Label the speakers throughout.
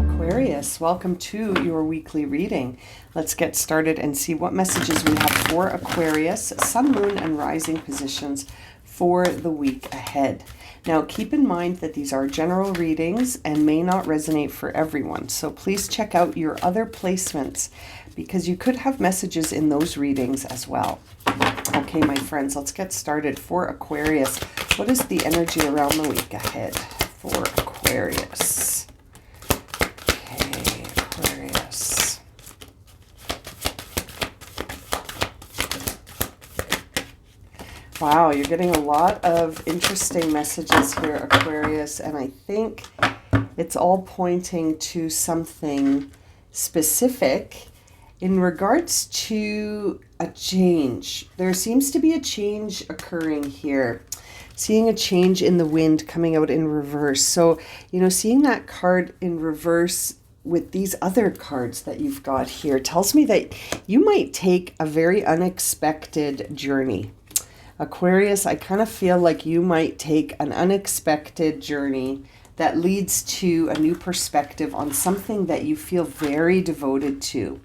Speaker 1: Aquarius, welcome to your weekly reading. Let's get started and see what messages we have for Aquarius, Sun, Moon, and Rising positions for the week ahead. Now, keep in mind that these are general readings and may not resonate for everyone, so please check out your other placements because you could have messages in those readings as well. Okay, my friends, let's get started. For Aquarius, what is the energy around the week ahead for Aquarius? Okay, Aquarius. Wow, you're getting a lot of interesting messages here, Aquarius, and I think it's all pointing to something specific in regards to a change. There seems to be a change occurring here. Seeing a change in the wind coming out in reverse. So, seeing that card in reverse with these other cards that you've got here tells me that you might take a very unexpected journey. Aquarius, I kind of feel like you might take an unexpected journey that leads to a new perspective on something that you feel very devoted to.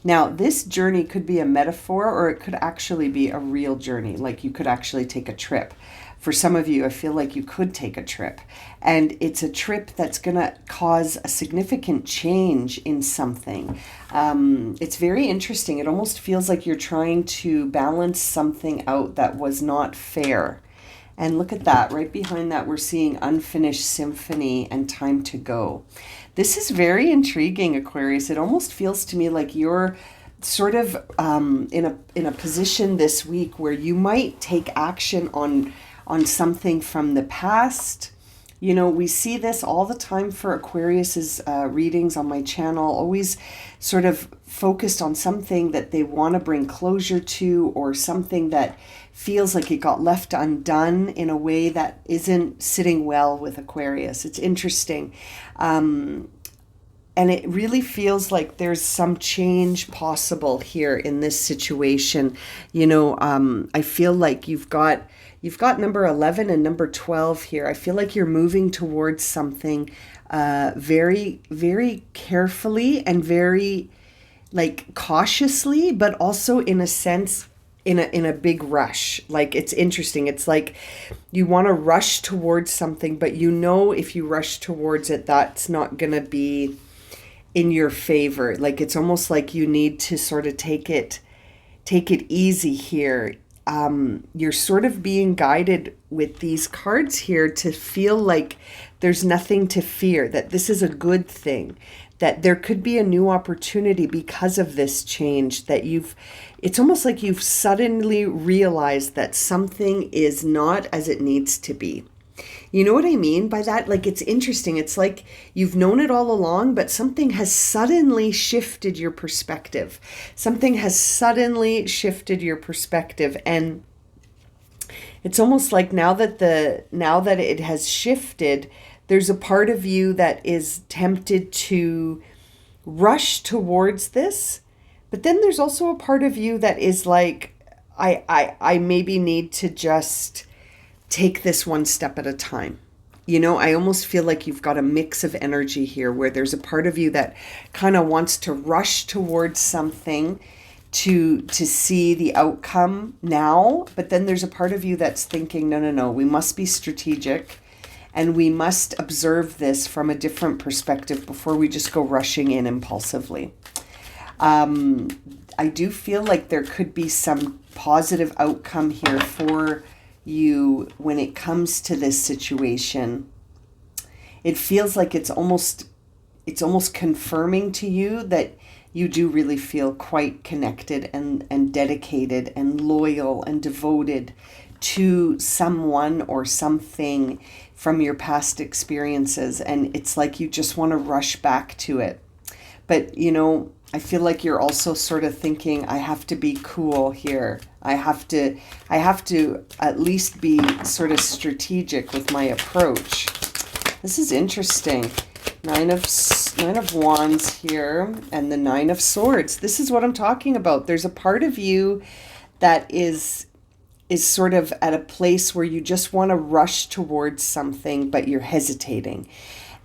Speaker 1: Now, this journey could be a metaphor or it could actually be a real journey, like you could actually take a trip. For some of you, I feel like you could take a trip, and it's a trip that's going to cause a significant change in something. It's very interesting. It almost feels like you're trying to balance something out that was not fair. And look at that. Right behind that, we're seeing Unfinished Symphony and Time to Go. This is very intriguing, Aquarius. It almost feels to me like you're sort of in a position this week where you might take action on something from the past. We see this all the time for Aquarius's readings on my channel, always sort of focused on something that they want to bring closure to, or something that feels like it got left undone in a way that isn't sitting well with Aquarius. It's interesting. And it really feels like there's some change possible here in this situation. I feel like you've got number 11 and number 12 here. I feel like you're moving towards something very, very carefully and very cautiously, but also in a sense, in a big rush. Like, it's interesting. It's like you want to rush towards something, but if you rush towards it, that's not going to be in your favor. Like, it's almost like you need to sort of take it easy here. You're sort of being guided with these cards here to feel like there's nothing to fear, that this is a good thing, that there could be a new opportunity because of this change, that it's almost like you've suddenly realized that something is not as it needs to be. You know what I mean by that? Like, it's interesting. It's like you've known it all along, but something has suddenly shifted your perspective. Something has suddenly shifted your perspective. And it's almost like now that it has shifted, there's a part of you that is tempted to rush towards this. But then there's also a part of you that is like, I maybe need to just take this one step at a time. I almost feel like you've got a mix of energy here where there's a part of you that kind of wants to rush towards something to see the outcome now. But then there's a part of you that's thinking, no, we must be strategic and we must observe this from a different perspective before we just go rushing in impulsively. I do feel like there could be some positive outcome here for you when it comes to this situation. It feels like it's almost confirming to you that you do really feel quite connected and dedicated and loyal and devoted to someone or something from your past experiences, and it's like you just want to rush back to it. But I feel like you're also sort of thinking, I have to be cool here. I have to at least be sort of strategic with my approach. This is interesting. Nine of Wands here, and the Nine of Swords. This is what I'm talking about. There's a part of you that is sort of at a place where you just want to rush towards something, but you're hesitating.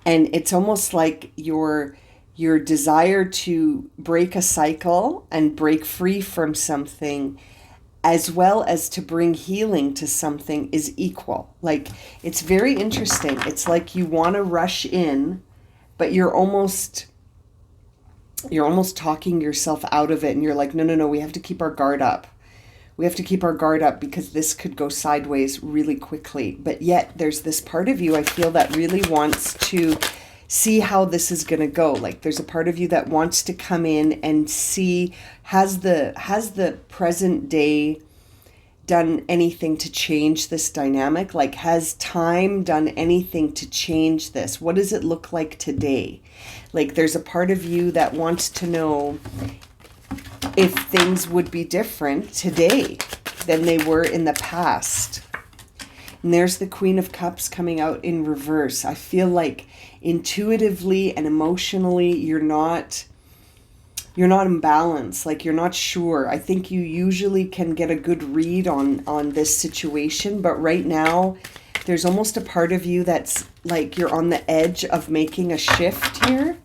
Speaker 1: And it's almost like your desire to break a cycle and break free from something, as well as to bring healing to something, is equal. Like, it's very interesting. It's like you want to rush in, but you're almost talking yourself out of it, and you're like, no, we have to keep our guard up. We have to keep our guard up because this could go sideways really quickly. But yet there's this part of you, I feel, that really wants to see how this is going to go. Like, there's a part of you that wants to come in and see, has the present day done anything to change this dynamic? Like, has time done anything to change this? What does it look like today? Like, there's a part of you that wants to know if things would be different today than they were in the past. And there's the Queen of Cups coming out in reverse. I feel like intuitively and emotionally you're not in balance. Like, you're not sure. I think you usually can get a good read on this situation, but right now there's almost a part of you that's like you're on the edge of making a shift here,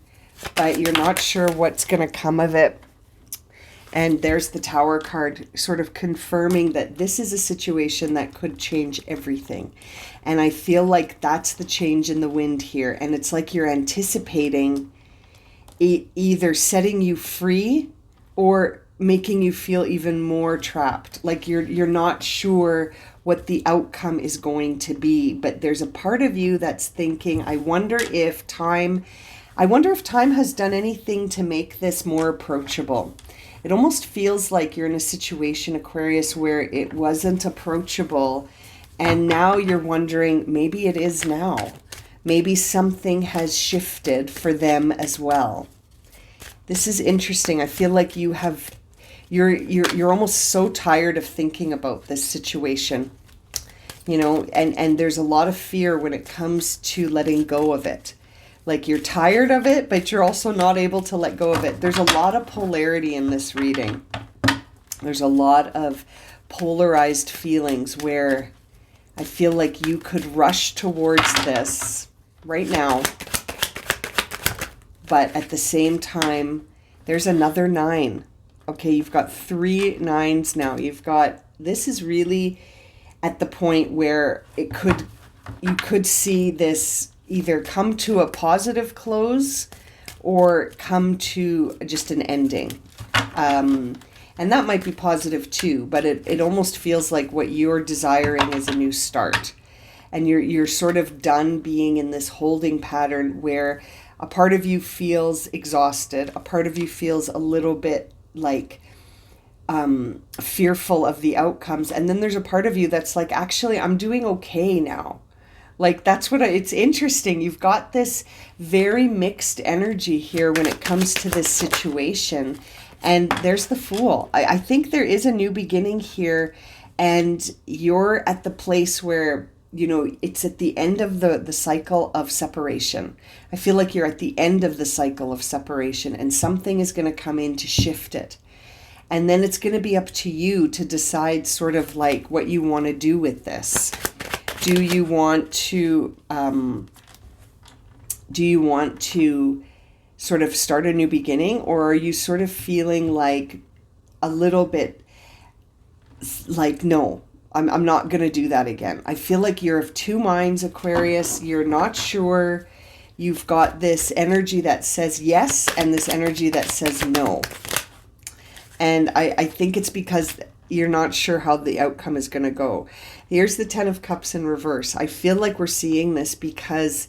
Speaker 1: but you're not sure what's going to come of it. And there's the Tower card, sort of confirming that this is a situation that could change everything. And I feel like that's the change in the wind here. And it's like you're anticipating either setting you free or making you feel even more trapped. Like you're not sure what the outcome is going to be. But there's a part of you that's thinking, I wonder if time has done anything to make this more approachable. It almost feels like you're in a situation, Aquarius, where it wasn't approachable, and now you're wondering, maybe it is now. Maybe something has shifted for them as well. This is interesting. I feel like you're almost so tired of thinking about this situation, you know, and there's a lot of fear when it comes to letting go of it. Like, you're tired of it, but you're also not able to let go of it. There's a lot of polarity in this reading. There's a lot of polarized feelings where I feel like you could rush towards this right now. But at the same time, there's another 9. Okay, you've got 3 9s now. This is really at the point where you could see this either come to a positive close or come to just an ending. And that might be positive too, but it almost feels like what you're desiring is a new start. And you're sort of done being in this holding pattern where a part of you feels exhausted, a part of you feels a little bit like fearful of the outcomes, and then there's a part of you that's like, actually, I'm doing okay now. Like, that's it's interesting. You've got this very mixed energy here when it comes to this situation. And there's the Fool. I think there is a new beginning here, and you're at the place where, you know, it's at the end of the cycle of separation. I feel like you're at the end of the cycle of separation, and something is going to come in to shift it. And then it's going to be up to you to decide sort of like what you want to do with this. Do you want to sort of start a new beginning, or are you sort of feeling like a little bit like, no, I'm not going to do that again? I feel like you're of two minds, Aquarius. You're not sure. You've got this energy that says yes and this energy that says no. And I think it's because you're not sure how the outcome is going to go. Here's the 10 of Cups in reverse. I feel like we're seeing this because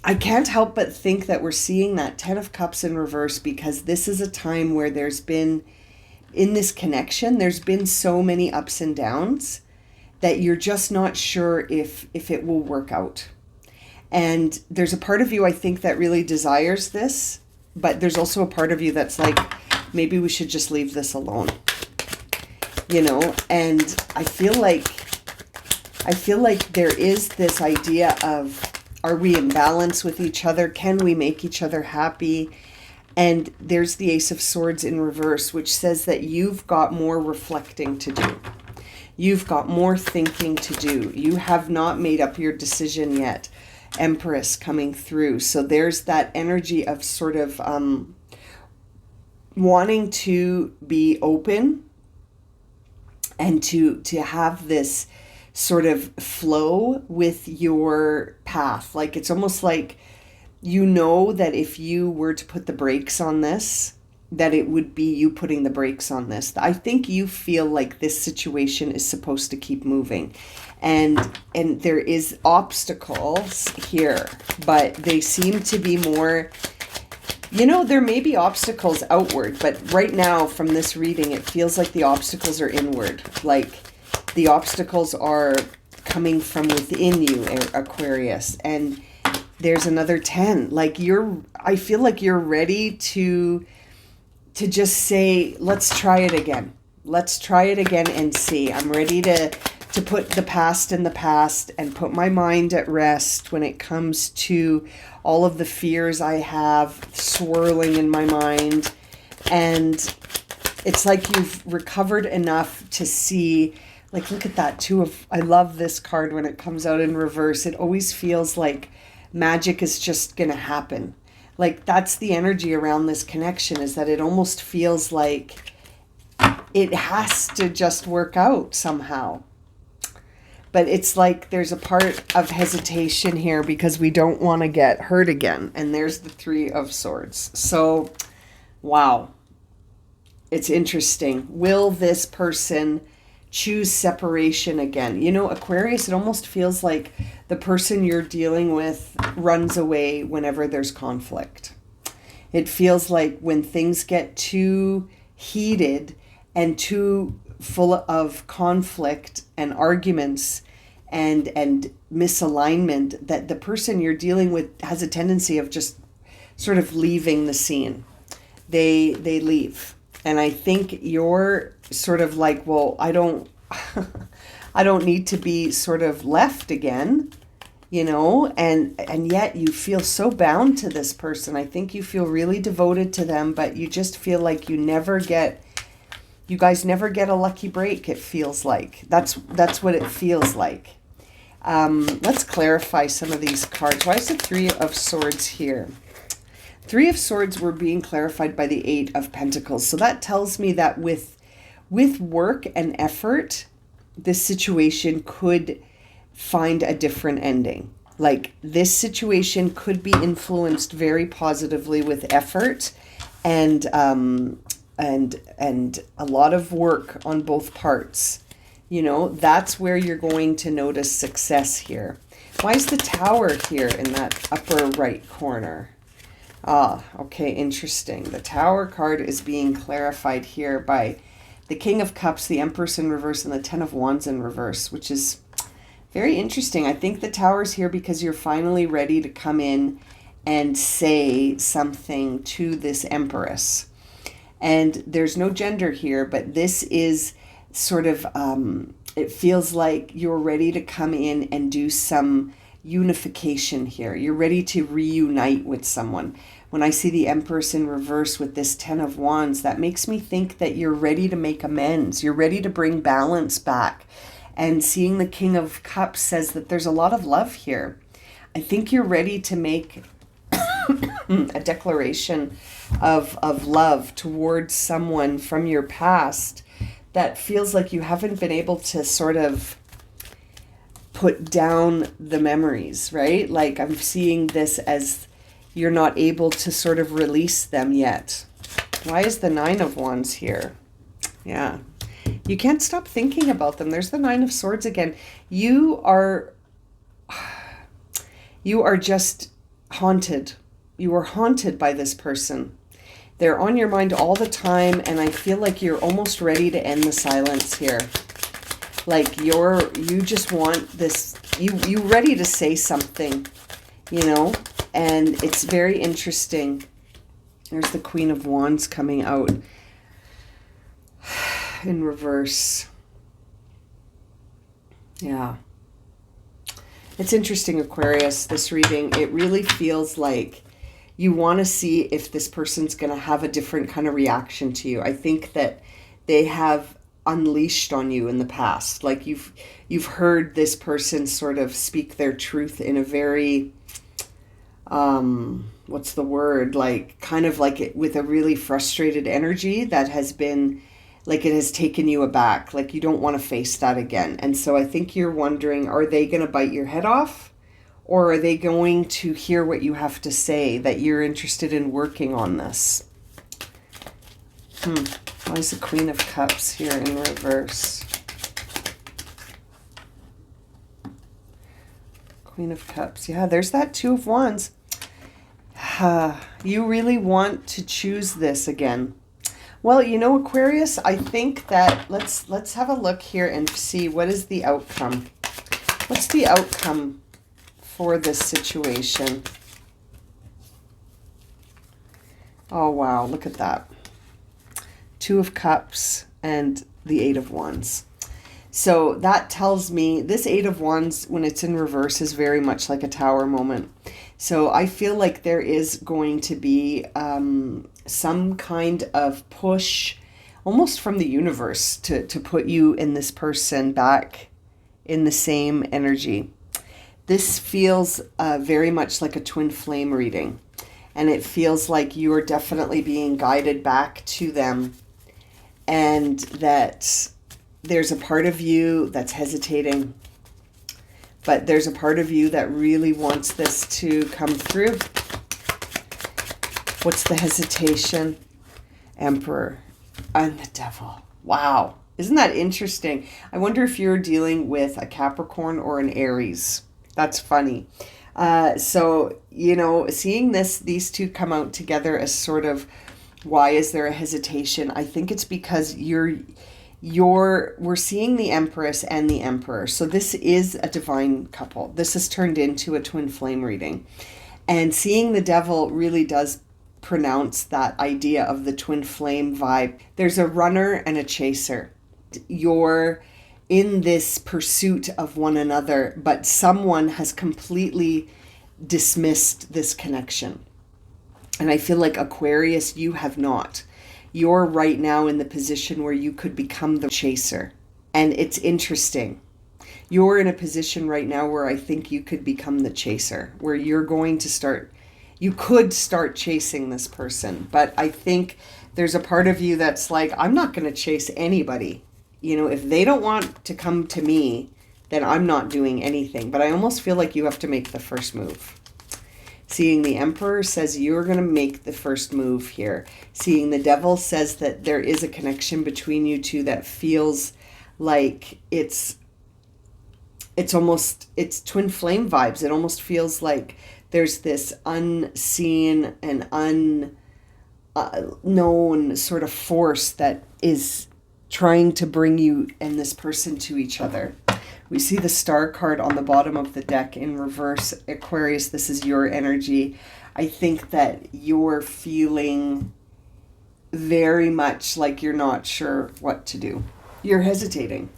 Speaker 1: I can't help but think that we're seeing that 10 of Cups in reverse because this is a time where there's been, in this connection, there's been so many ups and downs that you're just not sure if it will work out. And there's a part of you, I think, that really desires this, but there's also a part of you that's like, maybe we should just leave this alone. You know, and I feel like there is this idea of Are we in balance with each other? Can we make each other happy? And there's the Ace of Swords in reverse, which says that you've got more reflecting to do. You've got more thinking to do. You have not made up your decision yet. Empress coming through. So there's that energy of sort of wanting to be open and to have this sort of flow with your path. Like it's almost like you know that if you were to put the brakes on this, that it would be you putting the brakes on this. I think you feel like this situation is supposed to keep moving. And there is obstacles here, but they seem to be more, you know, there may be obstacles outward, but right now from this reading, it feels like the obstacles are inward. Like the obstacles are coming from within you, Aquarius. And there's another 10. Like I feel like you're ready to just say, let's try it again. Let's try it again and see. I'm ready to put the past in the past and put my mind at rest when it comes to all of the fears I have swirling in my mind. And it's like you've recovered enough to see, like, look at that too. I love this card when it comes out in reverse. It always feels like magic is just going to happen. Like that's the energy around this connection, is that it almost feels like it has to just work out somehow. But it's like there's a part of hesitation here because we don't want to get hurt again. And there's the 3 of Swords. So, wow. It's interesting. Will this person choose separation again? You know, Aquarius, it almost feels like the person you're dealing with runs away whenever there's conflict. It feels like when things get too heated and too full of conflict and arguments and misalignment, that the person you're dealing with has a tendency of just sort of leaving the scene. They leave. And I think you're sort of like, well, I don't need to be sort of left again, you know, and yet you feel so bound to this person. I think you feel really devoted to them, but you just feel like you guys never get a lucky break. It feels like that's what it feels like. Let's clarify some of these cards. Why is the 3 of Swords here? 3 of Swords were being clarified by the 8 of Pentacles. So that tells me that with work and effort, this situation could find a different ending. Like this situation could be influenced very positively with effort and a lot of work on both parts. You know, that's where you're going to notice success here. Why is the Tower here in that upper right corner? Ah, okay, interesting. The Tower card is being clarified here by the King of Cups, the Empress in reverse, and the 10 of Wands in reverse, which is very interesting. I think the Tower's here because you're finally ready to come in and say something to this Empress. And there's no gender here, but this is sort of, it feels like you're ready to come in and do some unification here. You're ready to reunite with someone. When I see the Empress in reverse with this 10 of Wands, that makes me think that you're ready to make amends. You're ready to bring balance back. And seeing the King of Cups says that there's a lot of love here. I think you're ready to make a declaration of love towards someone from your past that feels like you haven't been able to sort of put down the memories, right? Like I'm seeing this as you're not able to sort of release them yet. Why is the 9 of Wands here? Yeah. You can't stop thinking about them. There's the 9 of Swords again. You are just haunted. You are haunted by this person. They're on your mind all the time, and I feel like you're almost ready to end the silence here. Like you just want this, you ready to say something, you know? And it's very interesting. There's the Queen of Wands coming out in reverse. Yeah. It's interesting, Aquarius, this reading. It really feels like you want to see if this person's going to have a different kind of reaction to you. I think that they have unleashed on you in the past. Like you've heard this person sort of speak their truth in a very what's the word, like kind of like it with a really frustrated energy that has been like it has taken you aback. Like you don't want to face that again. And so I think you're wondering, are they going to bite your head off, or are they going to hear what you have to say, that you're interested in working on this? Why is the Queen of Cups here in reverse? Queen of Cups. Yeah, there's that Two of Wands. You really want to choose this again. Well, you know, Aquarius, I think that let's have a look here and see what is the outcome. What's the outcome for this situation? Oh, wow, look at that. Two of Cups and the Eight of Wands. So that tells me this Eight of Wands, when it's in reverse, is very much like a Tower moment. So I feel like there is going to be some kind of push, almost from the universe, to put you and this person back in the same energy. This feels very much like a twin flame reading. And it feels like you are definitely being guided back to them. And that there's a part of you that's hesitating, but there's a part of you that really wants this to come through. What's the hesitation? Emperor and the Devil. Wow. Isn't that interesting? I wonder if you're dealing with a Capricorn or an Aries. That's funny. So, you know, seeing these two come out together as sort of, why is there a hesitation? I think it's because we're seeing the Empress and the Emperor. So this is a divine couple. This has turned into a twin flame reading. And seeing the Devil really does pronounce that idea of the twin flame vibe. There's a runner and a chaser. You're in this pursuit of one another, but someone has completely dismissed this connection. And I feel like, Aquarius, you have not. You're right now in the position where you could become the chaser. And it's interesting. You're in a position right now where I think you could become the chaser, where you're going to start, you could start chasing this person. But I think there's a part of you that's like, I'm not going to chase anybody. You know, if they don't want to come to me, then I'm not doing anything. But I almost feel like you have to make the first move. Seeing the Emperor says you're going to make the first move here. Seeing the Devil says that there is a connection between you two that feels like it's twin flame vibes. It almost feels like there's this unseen and unknown sort of force that is trying to bring you and this person to each other. We see the Star card on the bottom of the deck in reverse. Aquarius, this is your energy. I think that you're feeling very much like you're not sure what to do. You're hesitating.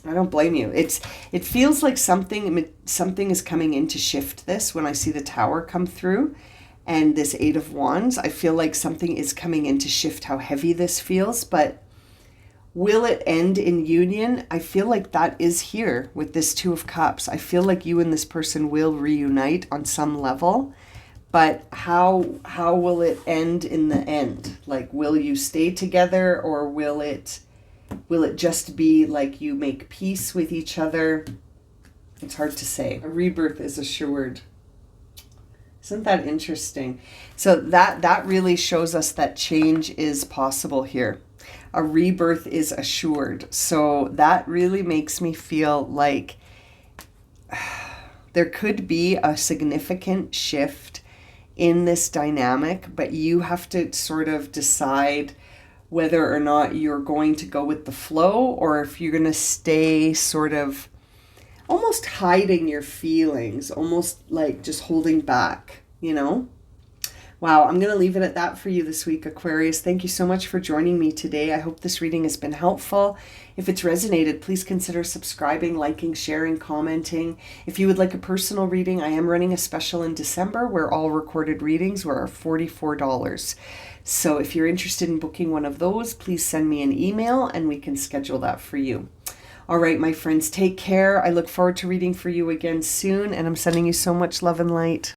Speaker 1: I don't blame you. It feels like something is coming in to shift this. When I see the Tower come through and this Eight of Wands, I feel like something is coming in to shift how heavy this feels, but will it end in union? I feel like that is here with this Two of Cups. I feel like you and this person will reunite on some level, but how will it end in the end? Like, will you stay together, or will it just be like you make peace with each other? It's hard to say. A rebirth is assured. Isn't that interesting? So that really shows us that change is possible here. A rebirth is assured. So that really makes me feel like there could be a significant shift in this dynamic, but you have to sort of decide whether or not you're going to go with the flow, or if you're going to stay sort of almost hiding your feelings, almost like just holding back, you know? Wow, I'm going to leave it at that for you this week, Aquarius. Thank you so much for joining me today. I hope this reading has been helpful. If it's resonated, please consider subscribing, liking, sharing, commenting. If you would like a personal reading, I am running a special in December where all recorded readings were $44. So if you're interested in booking one of those, please send me an email and we can schedule that for you. All right, my friends, take care. I look forward to reading for you again soon, and I'm sending you so much love and light.